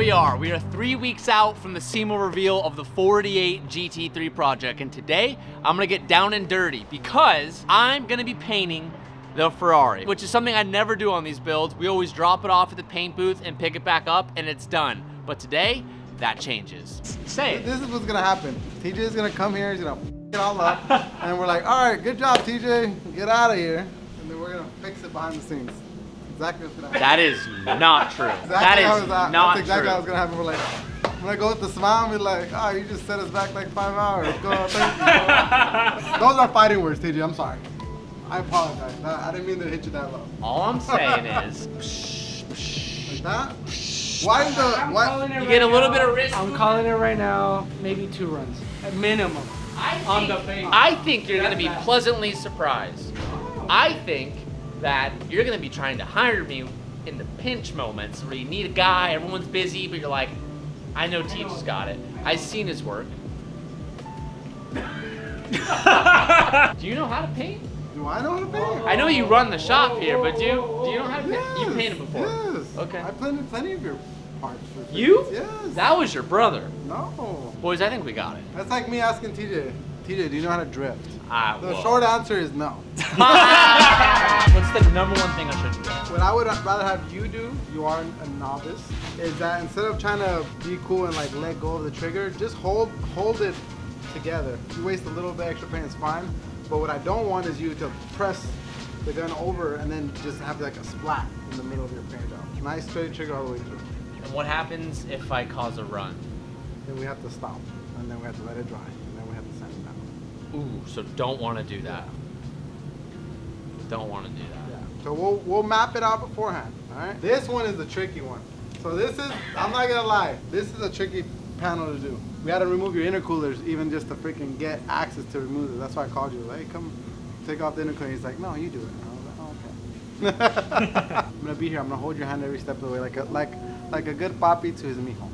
we are. We are 3 weeks out from the SEMA reveal of the 48 GT3 project, and today I'm gonna get down and dirty because I'm gonna be painting the Ferrari, which is something I never do on these builds. We always drop it off at the paint booth and pick it back up and it's done. But today, that changes. Say it. This is what's gonna happen. TJ is gonna come here, he's gonna f it all up, and we're like, all right, good job, TJ, get out of here. And then we're gonna fix it behind the scenes. Exactly what's gonna happen. That is not true. Exactly That is that's not exactly true. how it's gonna happen. We're like, I'm gonna go with the smile and be like, oh, you just set us back like 5 hours. Go on, thank you. Those are fighting words, TJ, I'm sorry. I apologize. I didn't mean to hit you that low. All I'm saying is, Like that? Why is the, why? you get a little bit of risk. I'm calling it right now, maybe 2 runs, at minimum, on the face. I think you're gonna be pleasantly surprised. I think that you're gonna be trying to hire me in the pinch moments where you need a guy, everyone's busy, but you're like, I know Teach's got it. I've seen his work. Do you know how to paint? Do I know how to paint? I know you run the shop here, but do you know how to paint? You've painted before. Yes. Okay. I painted plenty of your parts. For You? Yes. That was your brother. No. Boys, I think we got it. That's like me asking TJ, TJ, do you know how to drift? The Well. short answer is no. What's the number one thing I should do? What I would rather have you do, you are a novice, is that instead of trying to be cool and like let go of the trigger, just hold it together. You waste a little bit extra paint, it's fine. But what I don't want is you to press the gun over and then just have like a splat in the middle of your paint job. Nice straight trigger all the way through. And what happens if I cause a run? Then we have to stop, and then we have to let it dry, and then we have to sand it down. Ooh, so don't want to do that. Don't want to do that. Yeah. So we'll map it out beforehand. All right. This one is the tricky one. So this is, I'm not gonna lie, this is a tricky panel to do. We had to remove your intercoolers even just to freaking get access to remove it. That's why I called you. Like, hey, come take off the intercooler. He's like, no, you do it. And I was like, oh, okay. I'm gonna be here. I'm gonna hold your hand every step of the way, like a good papi to his mijo.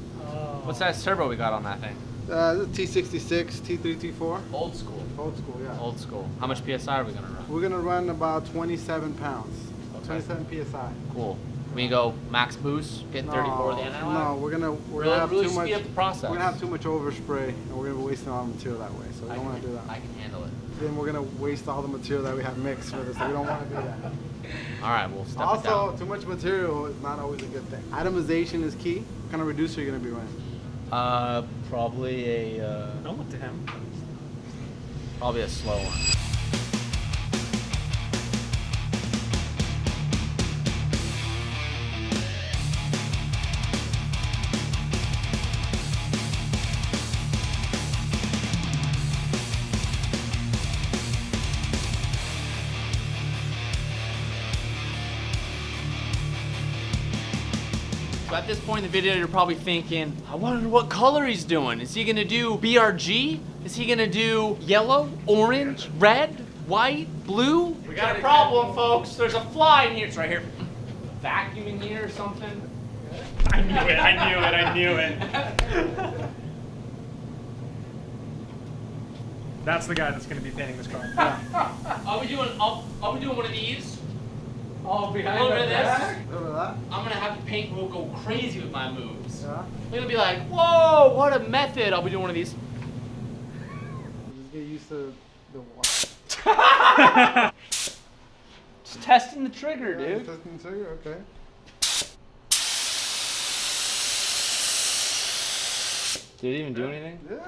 What size turbo we got on that thing? This is T66, T3, T4. Old school. Old school, yeah. Old school. How much PSI are we gonna run? We're gonna run about 27 pounds. Okay. 27 PSI. Cool. We go max boost, get 34 at the end of the No, we're gonna have really too much. speed up the process. We're gonna have too much overspray, and we're gonna be wasting all the material that way. So we don't want to do that. I can handle it. Then we're gonna waste all the material that we have mixed for this. So we don't want to do that. All right, we'll step it Also, down. too much material is not always a good thing. Atomization is key. What kind of reducer are you gonna be running? Probably a I went to him. probably a slow one. So at this point in the video, you're probably thinking, I wonder what color he's doing. Is he gonna do BRG? Is he gonna do yellow, orange, red, white, blue? We got a problem, folks. There's a fly in here. It's right here. Vacuum in here or something? I knew it, I knew it. That's the guy that's going to be painting this car. Are we doing one of these? Oh, A little bit of this? A little bit of that. I'm gonna have the paint roll go crazy with my moves. Yeah. They're gonna be like, whoa, what a method. I'll be doing one of these. Just get used to the water. Just testing the trigger, dude. Testing the trigger, okay. Did it even do anything? Yes.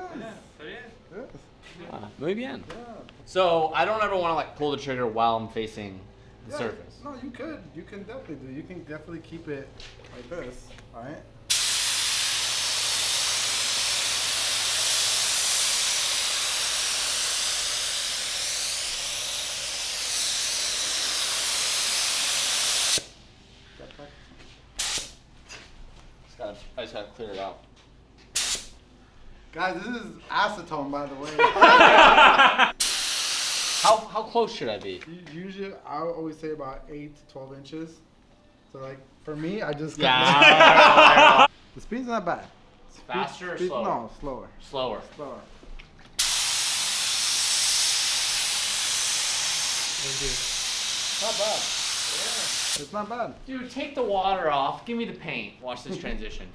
Yes. Muy bien. Yeah. So I don't ever want to like pull the trigger while I'm facing the surface. No, you could. You can definitely do. You can definitely keep it like this. All right. I just gotta clear it out. Guys, this is acetone, by the way. How close should I be? Usually, I always say about 8 to 12 inches. So, like, for me, I just Yeah. The speed's not bad. Faster or slower? No, slower. Slower. Slower. Not bad. Yeah. It's not bad. Dude, take the water off. Give me the paint. Watch this transition.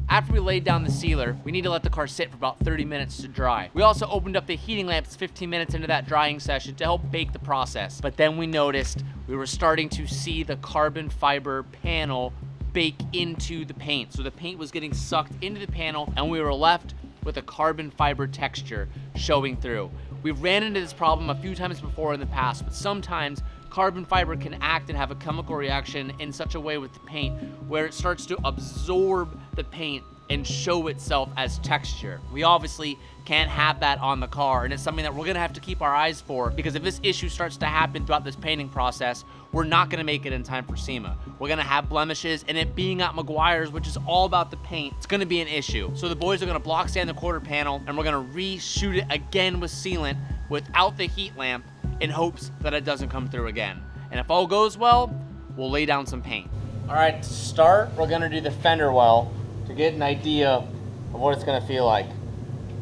After we laid down the sealer, we need to let the car sit for about 30 minutes to dry. We also opened up the heating lamps 15 minutes into that drying session to help bake the process. But then we noticed we were starting to see the carbon fiber panel bake into the paint. So the paint was getting sucked into the panel and we were left with a carbon fiber texture showing through. We've ran into this problem a few times before in the past, but sometimes carbon fiber can act and have a chemical reaction in such a way with the paint where it starts to absorb the paint and show itself as texture. We obviously can't have that on the car, and it's something that we're gonna have to keep our eyes for, because if this issue starts to happen throughout this painting process, we're not gonna make it in time for SEMA. We're gonna have blemishes, and it being at Meguiar's, which is all about the paint, it's gonna be an issue. So the boys are gonna block sand the quarter panel, and we're gonna reshoot it again with sealant without the heat lamp, in hopes that it doesn't come through again. And if all goes well, we'll lay down some paint. All right, to start, we're gonna do the fender well to get an idea of what it's gonna feel like.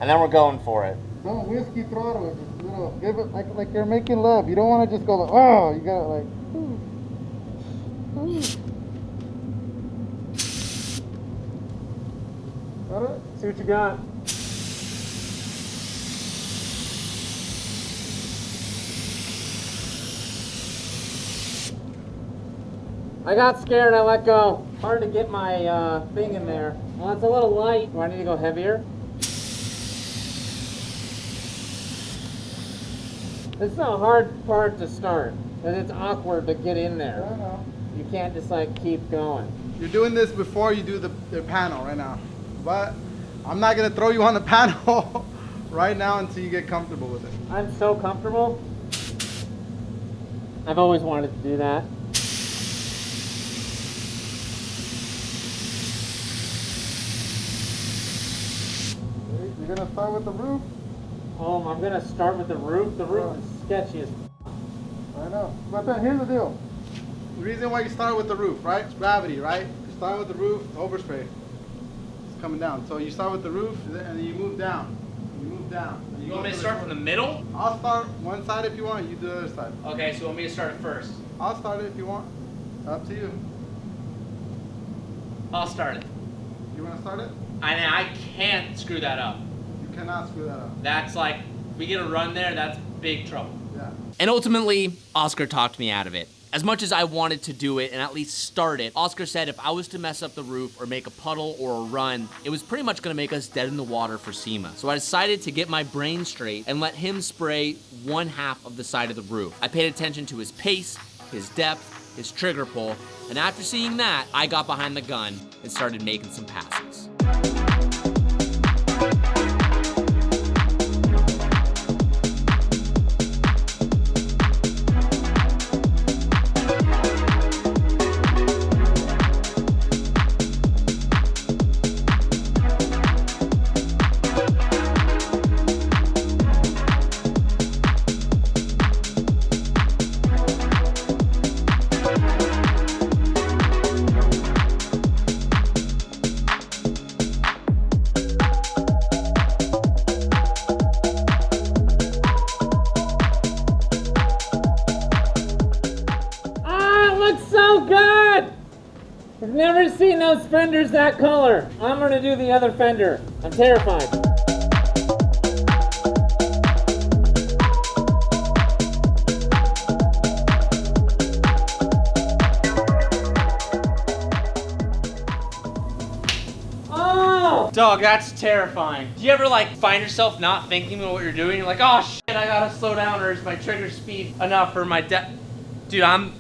And then we're going for it. Don't whiskey throttle it, just little, give it like you're making love. You don't wanna just go like, oh, you gotta like, ooh. Ooh. Got it? See what you got. I got scared, I let go. Hard to get my thing in there. Well, it's a little light. Do I need to go heavier? This is a hard part to start, because it's awkward to get in there. I know. You can't just like keep going. You're doing this before you do the panel right now. But I'm not gonna throw you on the panel right now until you get comfortable with it. I'm so comfortable. I've always wanted to do that. You're gonna start with the roof? Oh, I'm gonna start with the roof. The roof is sketchy as I know. But then here's the deal. The reason why you start with the roof, right? It's gravity, right? You start with the roof, overspray. It's coming down. So you start with the roof and then you move down. You move down. You want me to start from the middle? I'll start one side if you want, you do the other side. Okay, so you want me to start it first? I'll start it if you want. Up to you. I'll start it. You wanna start it? I can't screw that up. You cannot screw that up. That's like, if we get a run there, that's big trouble. Yeah. And ultimately, Oscar talked me out of it. As much as I wanted to do it and at least start it, Oscar said if I was to mess up the roof or make a puddle or a run, it was pretty much gonna make us dead in the water for SEMA. So I decided to get my brain straight and let him spray one half of the side of the roof. I paid attention to his pace, his depth, his trigger pull, and after seeing that, I got behind the gun and started making some passes. I've never seen those fenders that color. I'm gonna do the other fender. I'm terrified. Oh! Dog, that's terrifying. Do you ever like find yourself not thinking about what you're doing? You're like, oh shit, I gotta slow down, or is my trigger speed enough for my Dude, I'm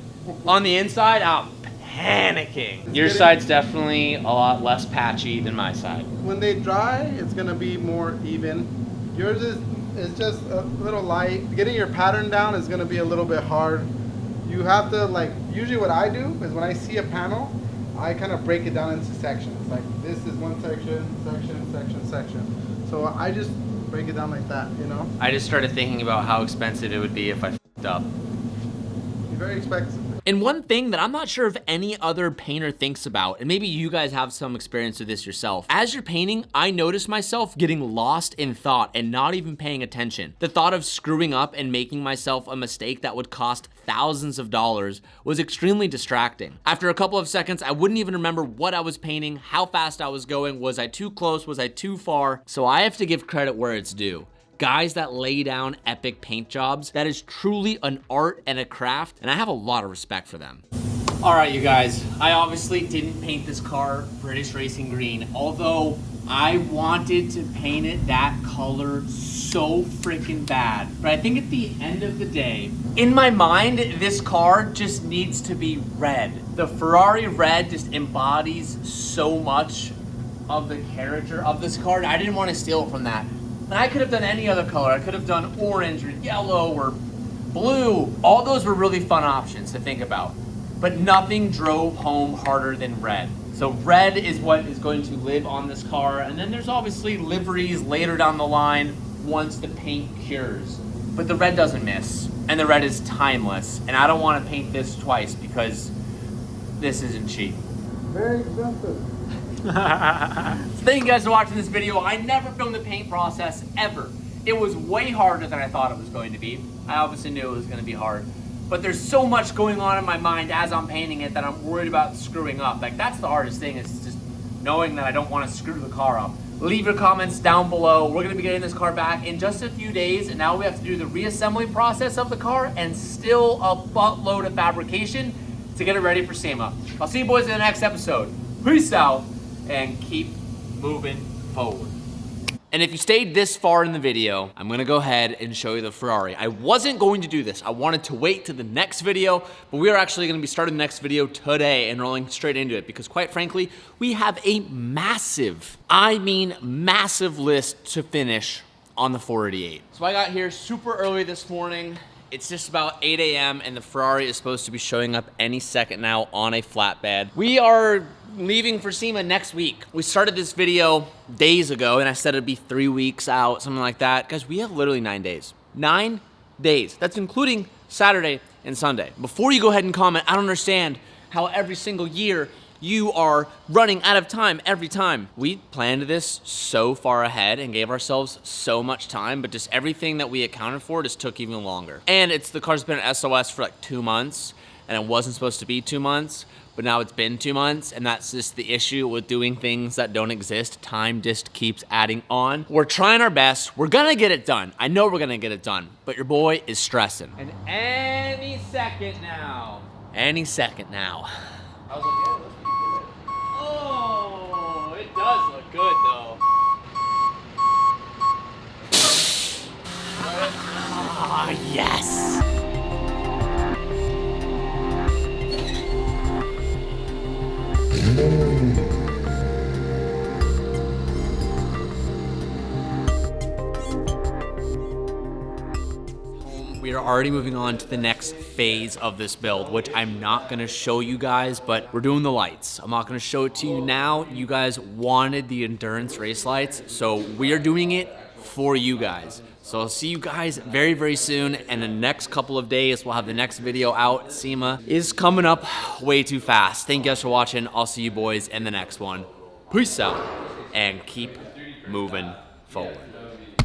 on the inside, I'm panicking. Your side's definitely a lot less patchy than my side. When they dry, it's gonna be more even. Yours is just a little light. Getting your pattern down is gonna be a little bit hard. You have to like, usually what I do is when I see a panel, I kind of break it down into sections. Like this is one section, section. So I just break it down like that, you know? I just started thinking about how expensive it would be if I f***ed up. It's very expensive. And one thing that I'm not sure if any other painter thinks about, and maybe you guys have some experience with this yourself, as you're painting, I notice myself getting lost in thought and not even paying attention. The thought of screwing up and making myself a mistake that would cost thousands of dollars was extremely distracting. After a couple of seconds, I wouldn't even remember what I was painting, how fast I was going, was I too close, was I too far? So I have to give credit where it's due. Guys that lay down epic paint jobs, that is truly an art and a craft, and I have a lot of respect for them. All right, you guys, I obviously didn't paint this car British Racing Green, although I wanted to paint it that color so freaking bad. But I think at the end of the day, in my mind, this car just needs to be red. The Ferrari red just embodies so much of the character of this car, and I didn't want to steal from that. And I could have done any other color. I could have done orange or yellow or blue. All those were really fun options to think about. But nothing drove home harder than red. So red is what is going to live on this car. And then there's obviously liveries later down the line once the paint cures. But the red doesn't miss. And the red is timeless. And I don't want to paint this twice because this isn't cheap. Very expensive. Thank you guys for watching this video. I never filmed the paint process ever. It was way harder than I thought it was going to be. I obviously knew it was going to be hard. But there's so much going on in my mind as I'm painting it that I'm worried about screwing up. Like, that's the hardest thing, is just knowing that I don't want to screw the car up. Leave your comments down below. We're going to be getting this car back in just a few days, and now we have to do the reassembly process of the car and still a buttload of fabrication to get it ready for SEMA. I'll see you boys in the next episode. Peace out, and keep moving forward. And if you stayed this far in the video, I'm gonna go ahead and show you the Ferrari. I wasn't going to do this. I wanted to wait to the next video, but we are actually gonna be starting the next video today and rolling straight into it because quite frankly, we have a massive, I mean massive list to finish on the 488. So I got here super early this morning. It's just about 8 a.m. and the Ferrari is supposed to be showing up any second now on a flatbed. We are leaving for SEMA next week. We started this video days ago and I said it'd be 3 weeks out, something like that. Guys, we have literally 9 days. 9 days. That's including Saturday and Sunday. Before you go ahead and comment, I don't understand how every single year you are running out of time every time. We planned this so far ahead and gave ourselves so much time, but just everything that we accounted for just took even longer. And the car's been at SOS for like 2 months, and it wasn't supposed to be 2 months, but now it's been 2 months, and that's just the issue with doing things that don't exist. Time just keeps adding on. We're trying our best. We're gonna get it done. I know we're gonna get it done, but your boy is stressing. And any second now. Any second now. I was like, yeah, let's get it. Oh, it does look good though. Ah, yes. We are already moving on to the next phase of this build, which I'm not gonna show you guys, but we're doing the lights. I'm not gonna show it to you now. You guys wanted the endurance race lights, so we are doing it for you guys. So I'll see you guys very, very soon. And the next couple of days, we'll have the next video out. SEMA is coming up way too fast. Thank you guys for watching. I'll see you boys in the next one. Peace out and keep moving forward.